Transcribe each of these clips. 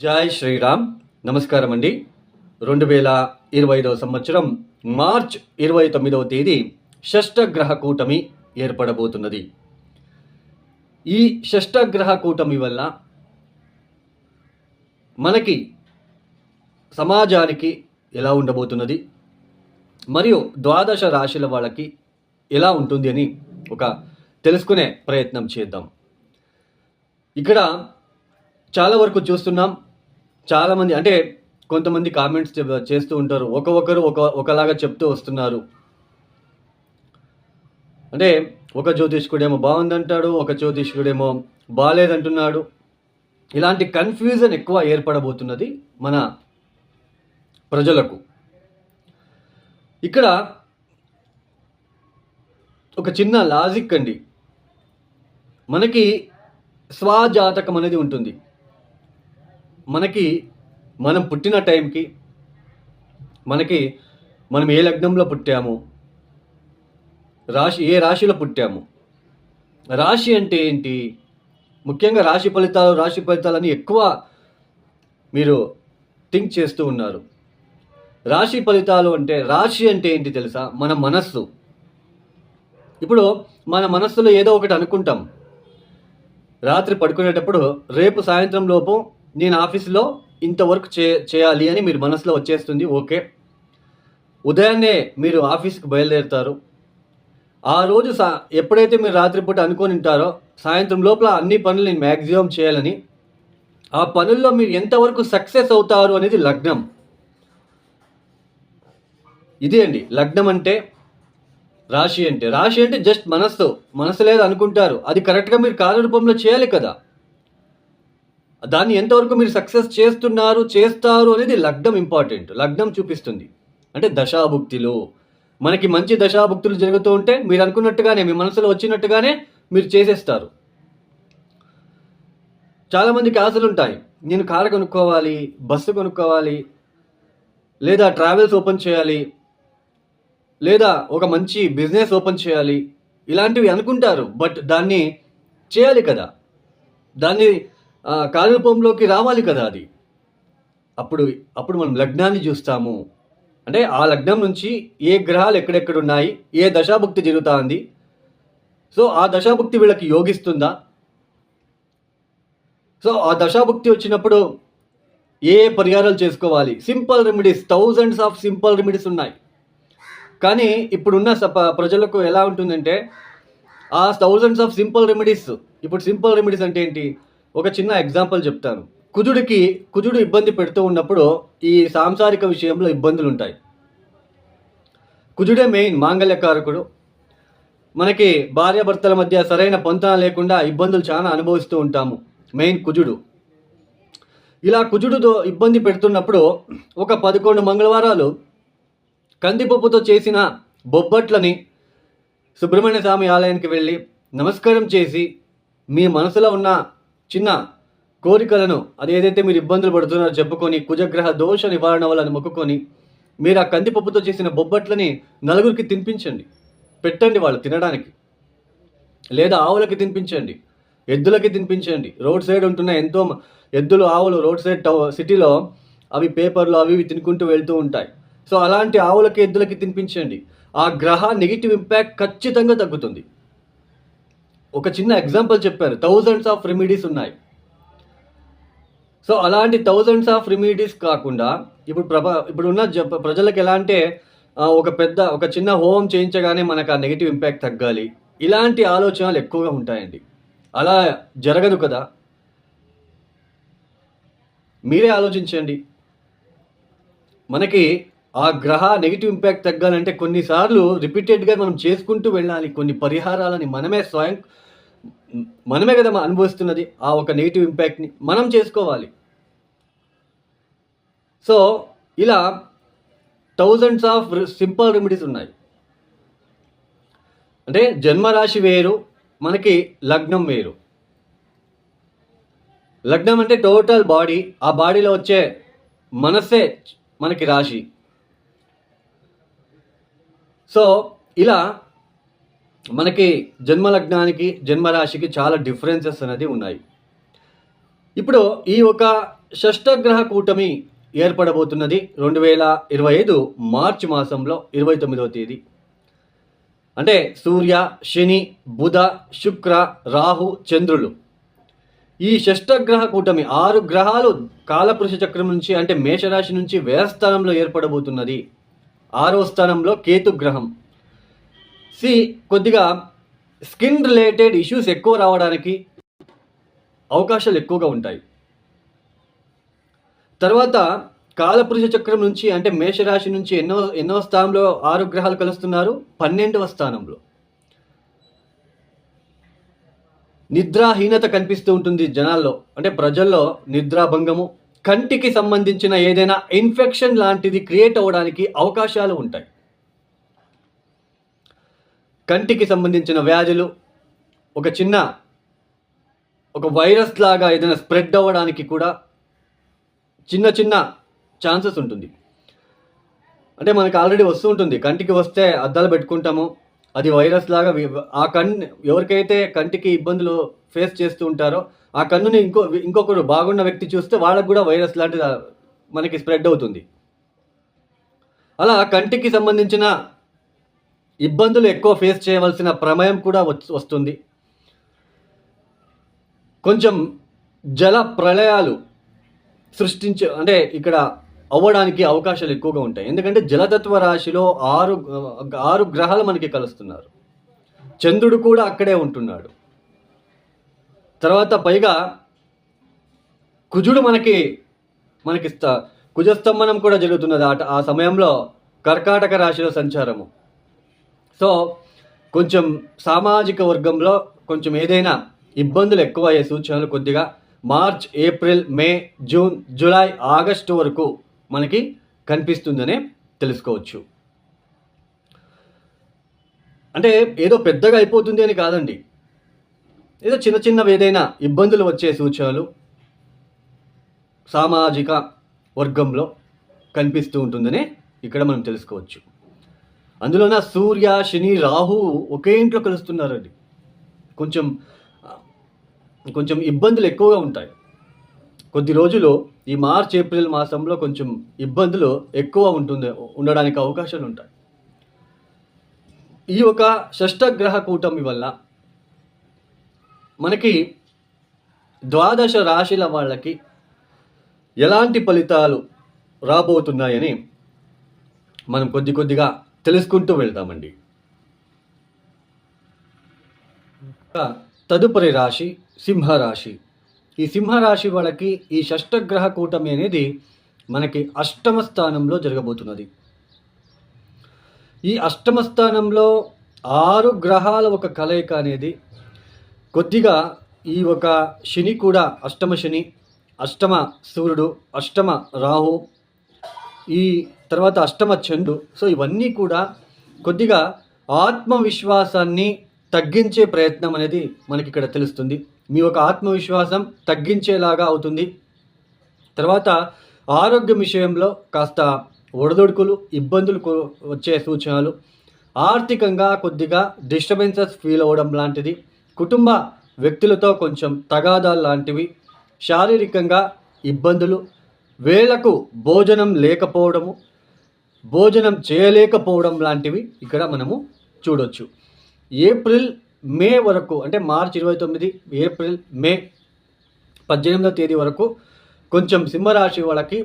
జై శ్రీరామ్. నమస్కారం అండి. 2025 సంవత్సరం మార్చ్ 29వ తేదీ షష్టగ్రహ కూటమి ఏర్పడబోతున్నది. ఈ షష్టగ్రహ కూటమి వల్ల మనకి సమాజానికి ఎలా ఉండబోతున్నది, మరియు ద్వాదశ రాశుల వాళ్ళకి ఎలా ఉంటుంది అని ఒక తెలుసుకునే ప్రయత్నం చేద్దాం. ఇక్కడ చాలా వరకు చూస్తున్నాం, చాలామంది అంటే కొంతమంది కామెంట్స్ చేస్తూ ఉంటారు, ఒకరు ఒకలాగా చెప్తూ వస్తున్నారు. అంటే ఒక జ్యోతిష్కుడేమో బాగుందంటాడు, ఒక జ్యోతిష్కుడేమో బాగాలేదంటున్నాడు. ఇలాంటి కన్ఫ్యూజన్ ఎక్కువ ఏర్పడబోతున్నది మన ప్రజలకు. ఇక్కడ ఒక చిన్న లాజిక్ అండి. మనకి స్వజాతకం అనేది ఉంటుంది. మనం పుట్టిన టైంకి మనం ఏ లగ్నంలో పుట్టాము, ఏ రాశిలో పుట్టాము, రాశి అంటే ఏంటి, ముఖ్యంగా రాశి ఫలితాలని ఎక్కువ మీరు థింక్ చేస్తూ ఉన్నారు. రాశి ఫలితాలు అంటే, రాశి అంటే ఏంటి తెలుసా? మన మనస్సు. ఇప్పుడు మన మనస్సులో ఏదో ఒకటి అనుకుంటాం. రాత్రి పడుకునేటప్పుడు రేపు సాయంత్రం లోపు నేను ఆఫీస్లో ఇంతవరకు చేయాలి అని మీరు మనసులో వచ్చేస్తుంది. ఓకే, ఉదయాన్నే మీరు ఆఫీస్కి బయలుదేరుతారు. ఆ రోజు ఎప్పుడైతే మీరు రాత్రిపూట అనుకొని ఉంటారో సాయంత్రం లోపల అన్ని పనులు నేను మ్యాక్సిమం చేయాలని, ఆ పనుల్లో మీరు ఎంతవరకు సక్సెస్ అవుతారు అనేది లగ్నం. ఇదే అండి లగ్నం అంటే. రాశి అంటే జస్ట్ మనస్సు లేదు అనుకుంటారు, అది కరెక్ట్గా మీరు కార్యరూపంలో చేయాలి కదా. దాన్ని ఎంతవరకు మీరు సక్సెస్ చేస్తారు అనేది లగ్నం ఇంపార్టెంట్. లగ్నం చూపిస్తుంది. అంటే దశాభుక్తిలో మనకి మంచి దశాభుక్తులు జరుగుతూ ఉంటే మీరు అనుకున్నట్టుగానే, మీ మనసులో వచ్చినట్టుగానే మీరు చేసేస్తారు. చాలామందికి ఆశలు ఉంటాయి, నేను కారు కొనుక్కోవాలి, బస్సు కొనుక్కోవాలి, లేదా ట్రావెల్స్ ఓపెన్ చేయాలి, లేదా ఒక మంచి బిజినెస్ ఓపెన్ చేయాలి, ఇలాంటివి అనుకుంటారు. బట్ దాన్ని చేయాలి కదా, దాన్ని కార్యరూపంలోకి రావాలి కదా. అది అప్పుడు మనం లగ్నాన్ని చూస్తాము. అంటే ఆ లగ్నం నుంచి ఏ గ్రహాలు ఎక్కడెక్కడ ఉన్నాయి, ఏ దశాభుక్తి జరుగుతూ ఉంది, సో ఆ దశాభుక్తి వీళ్ళకి యోగిస్తుందా, సో ఆ దశాభుక్తి వచ్చినప్పుడు ఏ పరిహారాలు చేసుకోవాలి. Simple remedies, thousands of simple remedies ఉన్నాయి. కానీ ఇప్పుడున్న ప్రజలకు ఎలా ఉంటుందంటే, ఆ థౌజండ్స్ ఆఫ్ సింపుల్ రెమెడీస్, ఇప్పుడు సింపుల్ రెమెడీస్ అంటే ఏంటి? ఒక చిన్న ఎగ్జాంపుల్ చెప్తాను. కుజుడు ఇబ్బంది పెడుతూ ఉన్నప్పుడు ఈ సాంసారిక విషయంలో ఇబ్బందులు ఉంటాయి. కుజుడే మెయిన్ మాంగళ్యకారకుడు. మనకి భార్యాభర్తల మధ్య సరైన పొంతన లేకుండా ఇబ్బందులు చాలా అనుభవిస్తూ ఉంటాము. మెయిన్ కుజుడు. ఇలా కుజుడుతో ఇబ్బంది పెడుతున్నప్పుడు ఒక 11 మంగళవారాలు కందిపప్పుతో చేసిన బొబ్బట్లని సుబ్రహ్మణ్య స్వామి ఆలయానికి వెళ్ళి నమస్కారం చేసి, మీ మనసులో ఉన్న చిన్న కోరికలను, అదేదైతే మీరు ఇబ్బందులు పడుతున్నారో చెప్పుకొని, కుజగ్రహ దోష నివారణ వల్ల మొక్కుకొని, మీరు ఆ కందిపప్పుతో చేసిన బొబ్బట్లని నలుగురికి తినిపించండి, పెట్టండి వాళ్ళు తినడానికి. లేదా ఆవులకి తినిపించండి, ఎద్దులకి తినిపించండి. రోడ్ సైడ్ ఉంటున్న ఎంతో ఎద్దులు, ఆవులు రోడ్ సైడ్ సిటీలో అవి పేపర్లు అవి తినుకుంటూ వెళ్తూ ఉంటాయి. సో అలాంటి ఆవులకి, ఎద్దులకి తినిపించండి. ఆ గ్రహ నెగిటివ్ ఇంపాక్ట్ ఖచ్చితంగా తగ్గుతుంది. ఒక చిన్న ఎగ్జాంపుల్ చెప్పారు, థౌజండ్స్ ఆఫ్ రెమెడీస్ ఉన్నాయి. సో అలాంటి థౌజండ్స్ ఆఫ్ రెమెడీస్ కాకుండా ఇప్పుడున్న ప్రజలకు ఎలా అంటే, ఒక చిన్న హోమం చేయించగానే మనకు ఆ నెగిటివ్ ఇంపాక్ట్ తగ్గాలి, ఇలాంటి ఆలోచనలు ఎక్కువగా ఉంటాయండి. అలా జరగదు కదా. మీరే ఆలోచించండి. మనకి ఆ గ్రహ నెగిటివ్ ఇంపాక్ట్ తగ్గాలంటే కొన్నిసార్లు రిపీటెడ్గా మనం చేసుకుంటూ వెళ్ళాలి. కొన్ని పరిహారాలని మనమే కదా అనుభవిస్తున్నది. ఆ ఒక నెగిటివ్ ఇంపాక్ట్ని మనం చేసుకోవాలి. సో ఇలా థౌజండ్స్ ఆఫ్ సింపుల్ రెమెడీస్ ఉన్నాయి. అంటే జన్మరాశి వేరు, మనకి లగ్నం వేరు. లగ్నం అంటే టోటల్ బాడీ, ఆ బాడీలో వచ్చే మనస్సే మనకి రాశి. సో ఇలా మనకి జన్మలగ్నానికి, జన్మరాశికి చాలా డిఫరెన్సెస్ అనేది ఉన్నాయి. ఇప్పుడు ఈ ఒక షష్టగ్రహ కూటమి ఏర్పడబోతున్నది 2025 మార్చి మాసంలో 29వ తేదీ. అంటే సూర్య, శని, బుధ, శుక్ర, రాహు, చంద్రులు, ఈ షష్టగ్రహ కూటమి 6 గ్రహాలు కాలపురుష చక్రం నుంచి అంటే మేషరాశి నుంచి వ్యయస్థానంలో ఏర్పడబోతున్నది. 6వ స్థానంలో కేతు గ్రహం. కొద్దిగా స్కిన్ రిలేటెడ్ ఇష్యూస్ ఎక్కువ రావడానికి అవకాశాలు ఎక్కువగా ఉంటాయి. తర్వాత కాలపురుష చక్రం నుంచి అంటే మేషరాశి నుంచి ఎన్నో స్థానంలో 6 గ్రహాలు కలుస్తున్నారు? 12వ స్థానంలో. నిద్రాహీనత కనిపిస్తూ ఉంటుంది జనాల్లో, అంటే ప్రజల్లో నిద్రాభంగము, కంటికి సంబంధించిన ఏదైనా ఇన్ఫెక్షన్ లాంటిది క్రియేట్ అవ్వడానికి అవకాశాలు ఉంటాయి. కంటికి సంబంధించిన వ్యాధులు, ఒక వైరస్ లాగా ఏదైనా స్ప్రెడ్ అవ్వడానికి కూడా చిన్న ఛాన్సెస్ ఉంటుంది. అంటే మనకు ఆల్రెడీ వస్తూ ఉంటుంది, కంటికి వస్తే అద్దాలు పెట్టుకుంటాము, అది వైరస్ లాగా ఆ కన్ను ఎవరికైతే కంటికి ఇబ్బందులు ఫేస్ చేస్తూ ఉంటారో ఆ కన్నుని ఇంకొకరు బాగున్న వ్యక్తి చూస్తే వాళ్ళకు కూడా వైరస్ లాంటిది మనకి స్ప్రెడ్ అవుతుంది. అలా కంటికి సంబంధించిన ఇబ్బందులు ఎక్కువ ఫేస్ చేయవలసిన ప్రమేయం కూడా వస్తుంది. కొంచెం జల ప్రళయాలు అంటే ఇక్కడ అవ్వడానికి అవకాశాలు ఎక్కువగా ఉంటాయి. ఎందుకంటే జలతత్వ రాశిలో 6 గ్రహాలు మనకి కలుస్తున్నారు. చంద్రుడు కూడా అక్కడే ఉంటున్నాడు. తర్వాత పైగా కుజుడు మనకి కుజస్తంభనం కూడా జరుగుతున్నది ఆ సమయంలో కర్కాటక రాశిలో సంచారము. సో కొంచెం సామాజిక వర్గంలో కొంచెం ఏదైనా ఇబ్బందులు ఎక్కువ అయ్యే సూచనలు కొద్దిగా మార్చ్, ఏప్రిల్, మే, జూన్, జూలై, ఆగస్టు వరకు మనకి కనిపిస్తుందనే తెలుసుకోవచ్చు. అంటే ఏదో పెద్దగా అయిపోతుంది అని కాదండి, ఏదో చిన్నవి ఏదైనా ఇబ్బందులు వచ్చే సూచనలు సామాజిక వర్గంలో కనిపిస్తూ ఉంటుందనే ఇక్కడ మనం తెలుసుకోవచ్చు. అందులోన సూర్య, శని, రాహు ఒకే ఇంట్లో కలుస్తున్నారండి. కొంచెం ఇబ్బందులు ఎక్కువగా ఉంటాయి. కొద్ది రోజులు ఈ మార్చ్, ఏప్రిల్ మాసంలో కొంచెం ఇబ్బందులు ఎక్కువ ఉండడానికి అవకాశాలు ఉంటాయి. ఈ ఒక షష్టగ్రహ కూటమి వల్ల మనకి 12 రాశుల వాళ్ళకి ఎలాంటి ఫలితాలు రాబోతున్నాయని మనం కొద్దిగా తెలుసుకుంటూ వెళ్తామండి. తదుపరి రాశి సింహరాశి. ఈ సింహరాశి వాళ్ళకి ఈ షష్టగ్రహ కూటమి అనేది మనకి 8వ స్థానంలో జరగబోతున్నది. ఈ 8వ స్థానంలో 6 గ్రహాల ఒక కలయిక అనేది కొద్దిగా ఈ ఒక శని కూడా, అష్టమ శని, అష్టమ సూర్యుడు, అష్టమ రాహు, ఈ తర్వాత అష్టమ చంద్రుడు. సో ఇవన్నీ కూడా కొద్దిగా ఆత్మవిశ్వాసాన్ని తగ్గించే ప్రయత్నం అనేది మనకి ఇక్కడ తెలుస్తుంది. మీ యొక్క ఆత్మవిశ్వాసం తగ్గించేలాగా అవుతుంది. తర్వాత ఆరోగ్యం విషయంలో కాస్త ఒడిదుడుకులు, ఇబ్బందులు వచ్చే సూచనలు, ఆర్థికంగా కొద్దిగా డిస్టర్బెన్సెస్ ఫీల్ అవ్వడం లాంటిది, కుటుంబ వ్యక్తులతో కొంచెం తగాదాలు లాంటివి, శారీరకంగా ఇబ్బందులు, వేళకు భోజనం లేకపోవడము, భోజనం చేయలేకపోవడం లాంటివి ఇక్కడ మనము చూడొచ్చు. ఏప్రిల్, మే వరకు, అంటే మార్చి 29, ఏప్రిల్, మే 18వ తేదీ వరకు కొంచెం సింహరాశి వాళ్ళకి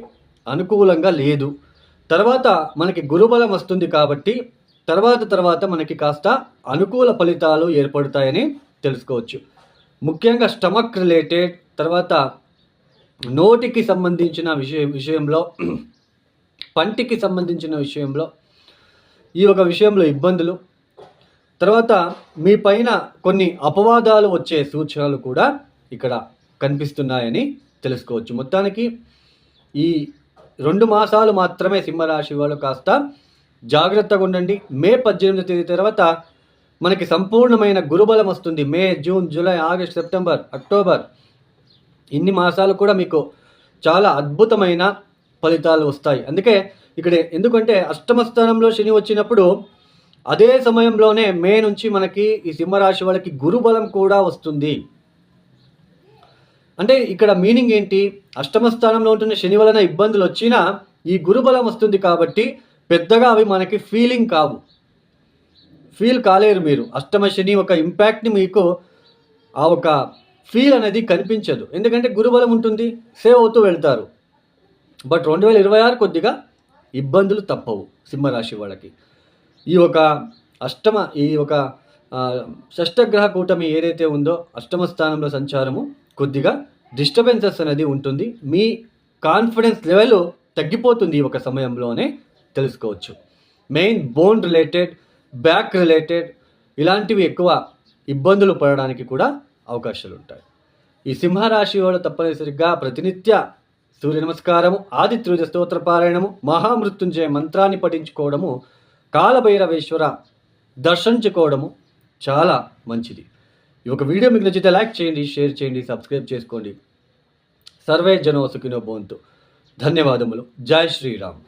అనుకూలంగా లేదు. తర్వాత మనకి గురుబలం వస్తుంది కాబట్టి తర్వాత మనకి కాస్త అనుకూల ఫలితాలు ఏర్పడతాయని తెలుసుకోవచ్చు. ముఖ్యంగా స్టమక్ రిలేటెడ్, తర్వాత నోటికి సంబంధించిన విషయంలో, పంటికి సంబంధించిన విషయంలో, ఈ ఒక విషయంలో ఇబ్బందులు, తర్వాత మీ పైన కొన్ని అపవాదాలు వచ్చే సూచనలు కూడా ఇక్కడ కనిపిస్తున్నాయని తెలుసుకోవచ్చు. మొత్తానికి ఈ 2 మాసాలు మాత్రమే సింహరాశి వాళ్ళు కాస్త జాగ్రత్తగా ఉండండి. మే 18వ తేదీ తర్వాత మనకి సంపూర్ణమైన గురుబలం వస్తుంది. May, June, July, August, September, October, ఇన్ని మాసాలు కూడా మీకు చాలా అద్భుతమైన ఫలితాలు వస్తాయి. ఎందుకంటే 8వ స్థానంలో శని వచ్చినప్పుడు అదే సమయంలోనే మే నుంచి మనకి ఈ సింహరాశి వాళ్ళకి గురుబలం కూడా వస్తుంది. అంటే ఇక్కడ మీనింగ్ ఏంటి? అష్టమ స్థానంలో ఉంటున్న శని వలన ఇబ్బందులు వచ్చినా ఈ గురుబలం వస్తుంది కాబట్టి పెద్దగా అవి మనకి ఫీల్ కాలేరు మీరు. అష్టమ శని ఒక ఇంపాక్ట్‌ని మీకు ఆ ఒక ఫీల్ అనేది కనిపించదు. ఎందుకంటే గురుబలం ఉంటుంది, సేవ్ అవుతూ వెళ్తారు. బట్ 2026 కొద్దిగా ఇబ్బందులు తప్పవు సింహరాశి వాళ్ళకి. ఈ ఒక షష్టగ్రహ కూటమి ఏదైతే ఉందో అష్టమ స్థానంలో సంచారము కొద్దిగా డిస్టర్బెన్సెస్ అనేది ఉంటుంది. మీ కాన్ఫిడెన్స్ లెవెల్ తగ్గిపోతుంది ఈ ఒక సమయంలోనే తెలుసుకోవచ్చు. Main bone related, back related ఇలాంటివి ఎక్కువ ఇబ్బందులు పడడానికి కూడా అవకాశాలు ఉంటాయి. ఈ సింహరాశి వాళ్ళు తప్పనిసరిగా ప్రతినిత్య సూర్య నమస్కారము, ఆదిత్య స్తోత్ర పారాయణము, మహామృత్యుంజయ మంత్రాన్ని పఠించుకోవడము, కాలభైరవేశ్వర దర్శించుకోవడము చాలా మంచిది. ఈ ఒక వీడియో మీకు నచ్చితే లైక్ చేయండి, షేర్ చేయండి, సబ్స్క్రైబ్ చేసుకోండి. సర్వే జనో సుఖినో భవంతు. ధన్యవాదములు. జై శ్రీరామ్.